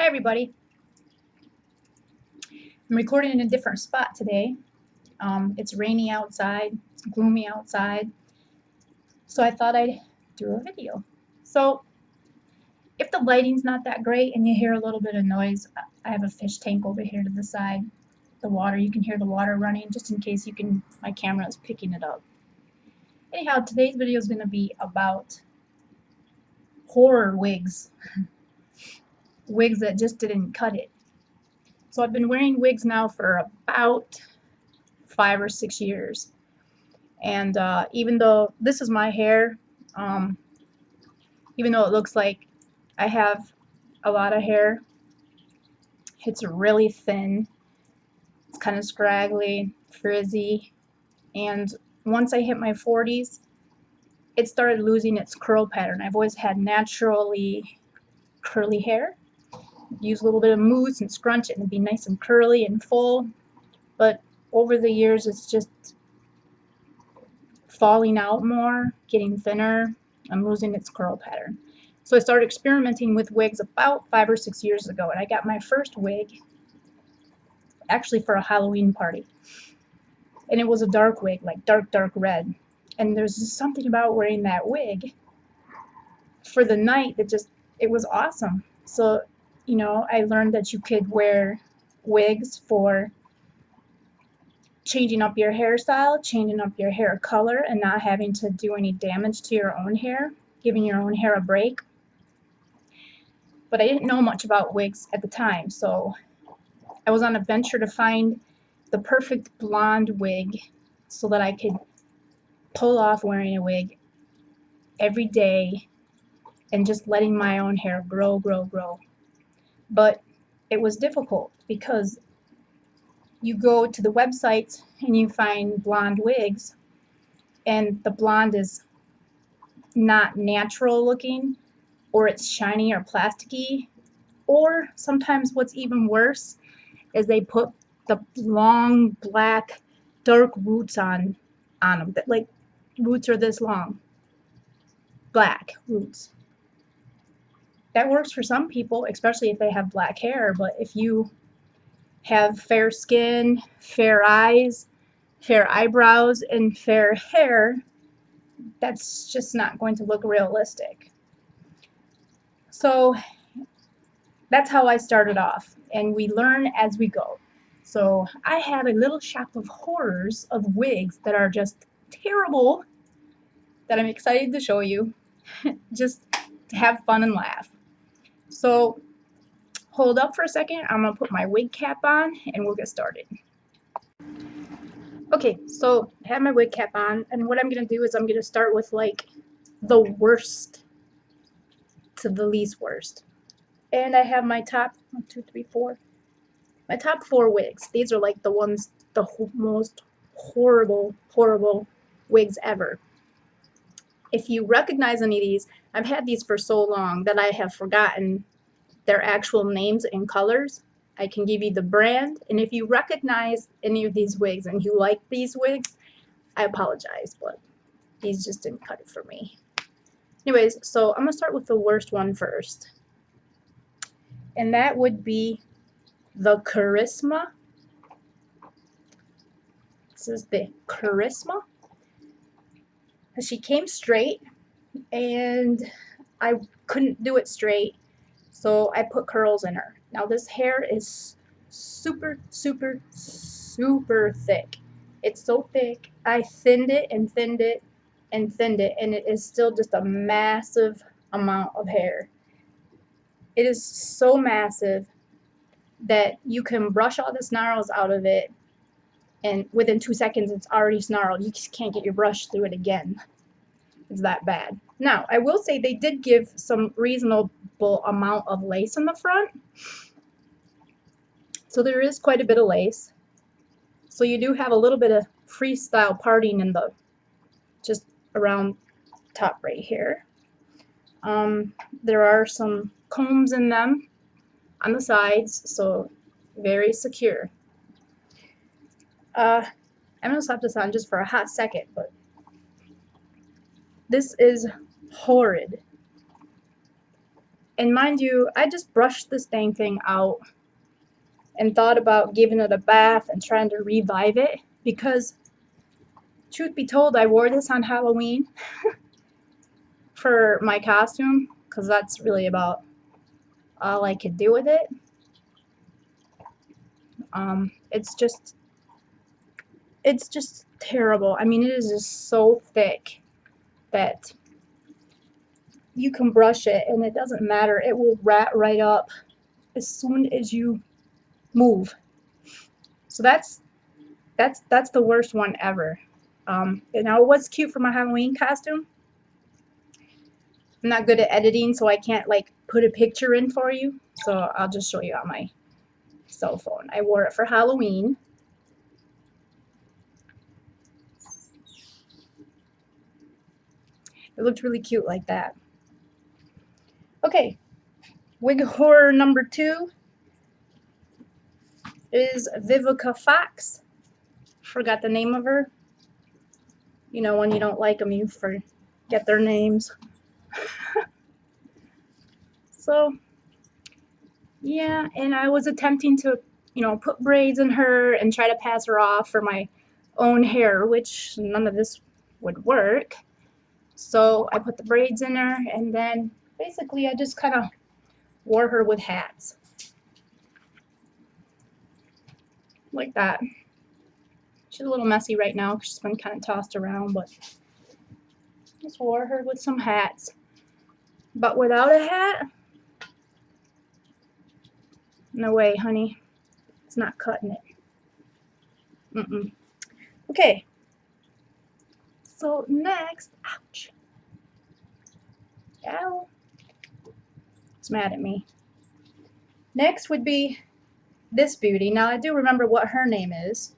Hi everybody. I'm recording in a different spot today. It's rainy outside, it's gloomy outside, so I thought I'd do a video. So if the lighting's not that great and you hear a little bit of noise, I have a fish tank over here to the side. The water, you can hear the water running just in case my camera is picking it up. Anyhow, today's video is going to be about horror wigs. Wigs that just didn't cut it. So I've been wearing wigs now for about 5 or 6 years, and even though this is my hair, even though it looks like I have a lot of hair, it's really thin, it's kind of scraggly, frizzy, and once I hit my 40s it started losing its curl pattern. I've always had naturally curly hair, use a little bit of mousse and scrunch it and it'd be nice and curly and full, but over the years it's just falling out more, getting thinner, and losing its curl pattern. So I started experimenting with wigs about 5 or 6 years ago, and I got my first wig actually for a Halloween party. And it was a dark wig, like dark red. And there's just something about wearing that wig for the night that it was awesome. So, I learned that you could wear wigs for changing up your hairstyle, changing up your hair color, and not having to do any damage to your own hair, giving your own hair a break. But I didn't know much about wigs at the time, so I was on a venture to find the perfect blonde wig so that I could pull off wearing a wig every day and just letting my own hair grow. But it was difficult because you go to the website and you find blonde wigs, and the blonde is not natural looking, or it's shiny or plasticky, or sometimes what's even worse is they put the long black dark roots on them, that like roots are this long, black roots. That works for some people, especially if they have black hair, but if you have fair skin, fair eyes, fair eyebrows, and fair hair, that's just not going to look realistic. So that's how I started off, and we learn as we go. So I have a little shop of horrors of wigs that are just terrible that I'm excited to show you, just to have fun and laugh. So hold up for a second, I'm going to put my wig cap on and we'll get started. Okay, so I have my wig cap on, and what I'm going to do is I'm going to start with like the worst to the least worst. And I have my top 1, 2, 3, 4. My top 4 wigs. These are like the ones, the most horrible wigs ever. If you recognize any of these, I've had these for so long that I have forgotten their actual names and colors. I can give you the brand, and if you recognize any of these wigs and you like these wigs, I apologize, but these just didn't cut it for me. Anyways, so I'm going to start with the worst one first. And that would be the Charisma. This is the Charisma. She came straight, and I couldn't do it straight, so I put curls in her. Now this hair is super thick. It's so thick, I thinned it and thinned it and thinned it, and it is still just a massive amount of hair. It is so massive that you can brush all the snarls out of it, and within 2 seconds it's already snarled. You just can't get your brush through it again. It's that bad. Now, I will say they did give some reasonable amount of lace in the front. So there is quite a bit of lace. So you do have a little bit of freestyle parting in the, just around top right here. There are some combs in them on the sides, so very secure. I'm going to stop this on just for a hot second, but this is horrid. And mind you, I just brushed this dang thing out and thought about giving it a bath and trying to revive it because, truth be told, I wore this on Halloween for my costume because that's really about all I could do with it. It's just terrible. I mean, it is just so thick that you can brush it and it doesn't matter. It will rat right up as soon as you move. So that's the worst one ever. Now it was cute for my Halloween costume. I'm not good at editing, so I can't like put a picture in for you. So I'll just show you on my cell phone. I wore it for Halloween. It looked really cute like that. Okay, wig horror number 2 is Vivica Fox. Forgot the name of her. You know, when you don't like them, you forget their names. So, yeah, and I was attempting to, put braids in her and try to pass her off for my own hair, which none of this would work. So I put the braids in her, and then basically I just kind of wore her with hats. Like that. She's a little messy right now because she's been kind of tossed around, but just wore her with some hats. But without a hat, no way, honey. It's not cutting it. Okay. So next, ouch. Ow. It's mad at me. Next would be this beauty. Now I do remember what her name is.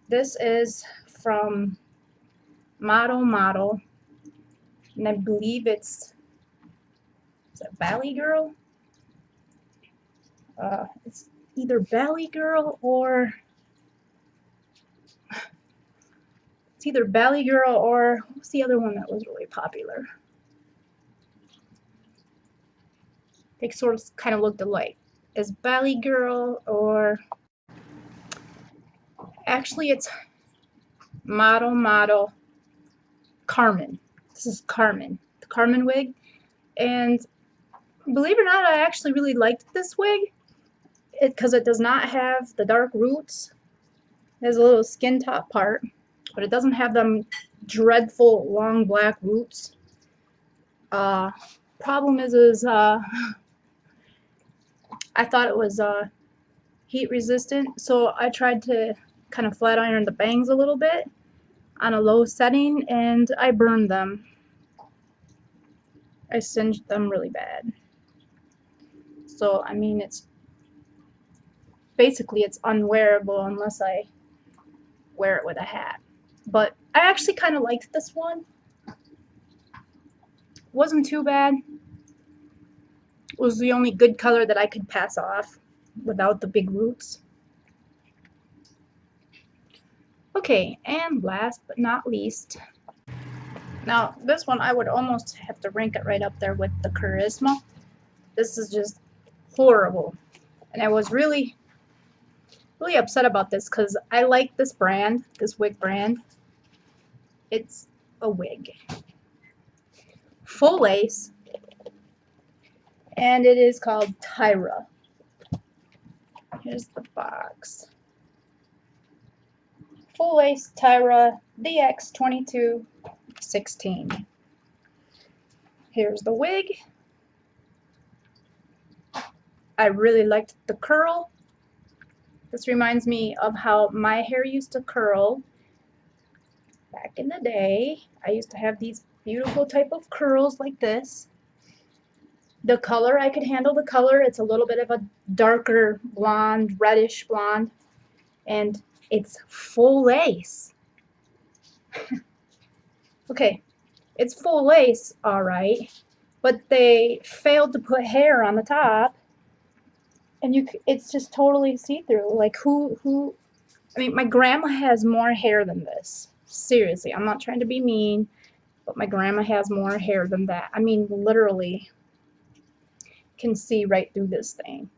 This is from Model, and I believe is it Valley Girl? It's either Valley Girl or what's the other one that was really popular? They sort of kind of looked alike. Is Valley Girl or actually it's Model Carmen. This is Carmen, the Carmen wig, and believe it or not, I actually really liked this wig because it does not have the dark roots. It has a little skin top part, but it doesn't have them dreadful long black roots. Problem is I thought it was heat resistant, so I tried to kind of flat iron the bangs a little bit on a low setting, and I burned them. I singed them really bad. So I mean, it's unwearable unless I wear it with a hat. But I actually kind of liked this one. Wasn't too bad. It was the only good color that I could pass off without the big roots. Okay, and last but not least, now this one I would almost have to rank it right up there with the Charisma. This is just horrible, and I was really upset about this because I like this brand, this wig brand. It's a wig, full lace, and it is called Tyra. Here's the box. Full lace Tyra DX2216. Here's the wig. I really liked the curl. This reminds me of how my hair used to curl back in the day. I used to have these beautiful type of curls like this. The color, I could handle the color. It's a little bit of a darker blonde, reddish blonde, and it's full lace. Okay, it's full lace, all right, but they failed to put hair on the top, and it's just totally see-through. Like who? I mean, my grandma has more hair than this. Seriously, I'm not trying to be mean, but my grandma has more hair than that. I mean, literally can see right through this thing.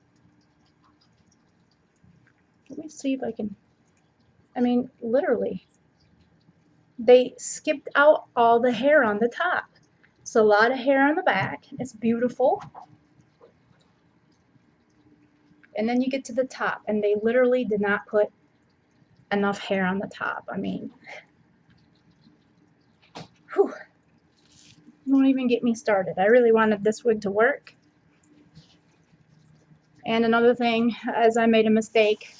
Let me see if I can, I mean, literally, they skipped out all the hair on the top. It's a lot of hair on the back. It's beautiful. And then you get to the top, and they literally did not put enough hair on the top. I mean, whew. Don't even get me started. I really wanted this wig to work. And another thing, as I made a mistake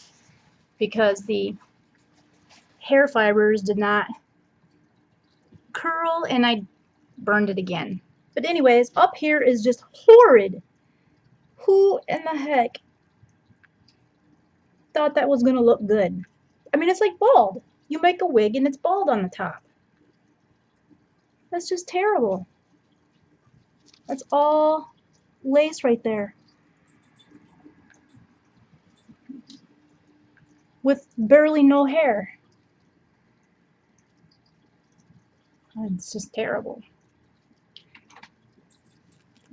because the hair fibers did not curl, and I burned it again. But anyways, up here is just horrid. Who in the heck thought that was gonna look good? I mean, it's like bald. You make a wig and it's bald on the top. That's just terrible. That's all lace right there. With barely no hair. It's just terrible.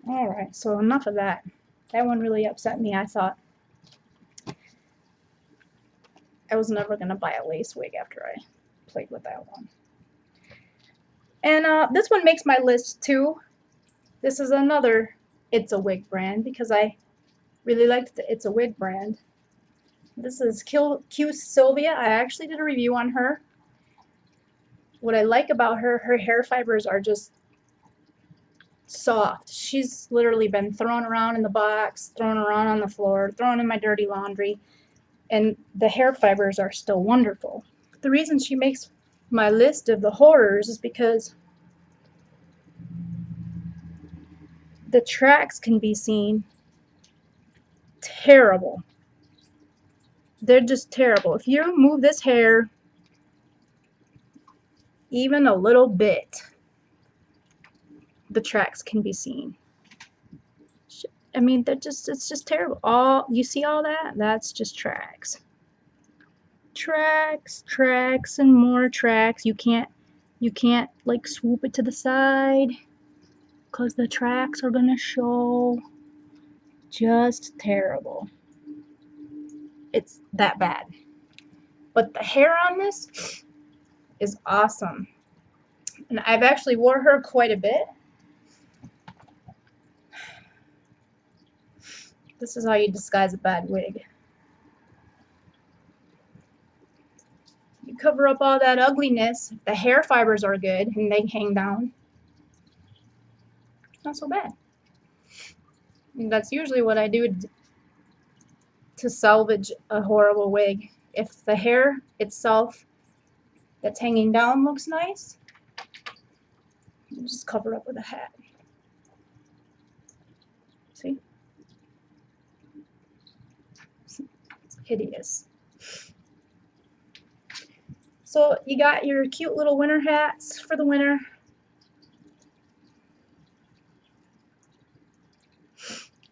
Alright, so enough of that. That one really upset me. I thought I was never going to buy a lace wig after I played with that one. And this one makes my list too. This is another It's a Wig brand because I really liked the It's a Wig brand. This is Q Sylvia. I actually did a review on her. What I like about her hair fibers are just soft. She's literally been thrown around in the box, thrown around on the floor, thrown in my dirty laundry, and the hair fibers are still wonderful. The reason she makes my list of the horrors is because the tracks can be seen terrible. They're just terrible. If you move this hair even a little bit, the tracks can be seen. I mean, it's just terrible. You see all that? That's just tracks. Tracks, and more tracks. You can't like swoop it to the side because the tracks are gonna show. Just terrible. It's that bad. But the hair on this is awesome. And I've actually wore her quite a bit. This is how you disguise a bad wig. You cover up all that ugliness. The hair fibers are good and they hang down. It's not so bad. And that's usually what I do to salvage a horrible wig. If the hair itself that's hanging down looks nice, you just cover it up with a hat. See? It's hideous. So you got your cute little winter hats for the winter.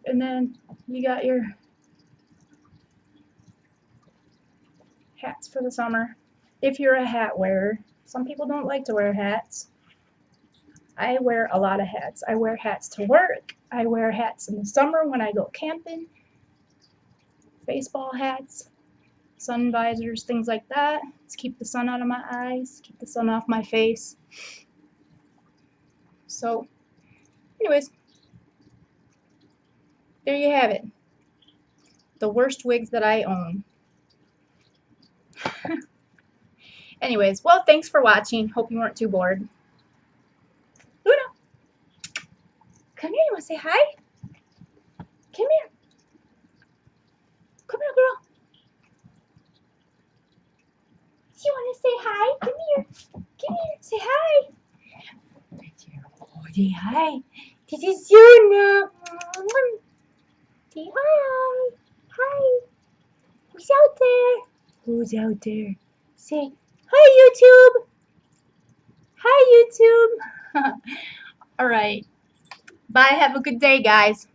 And then you got your hats for the summer. If you're a hat wearer. Some people don't like to wear hats. I wear a lot of hats. I wear hats to work. I wear hats in the summer when I go camping. Baseball hats, sun visors, things like that. To keep the sun out of my eyes, keep the sun off my face. So, anyways, there you have it. The worst wigs that I own. Anyways, well, thanks for watching. Hope you weren't too bored. Luna, come here. You want to say hi? Come here. Come here, girl. You want to say hi? Come here. Come here. Say hi. Oh, say hi. This is Luna. Say hi. Hi. Who's out there? Who's out there? Say hi, YouTube. Hi, YouTube. All right. Bye. Have a good day, guys.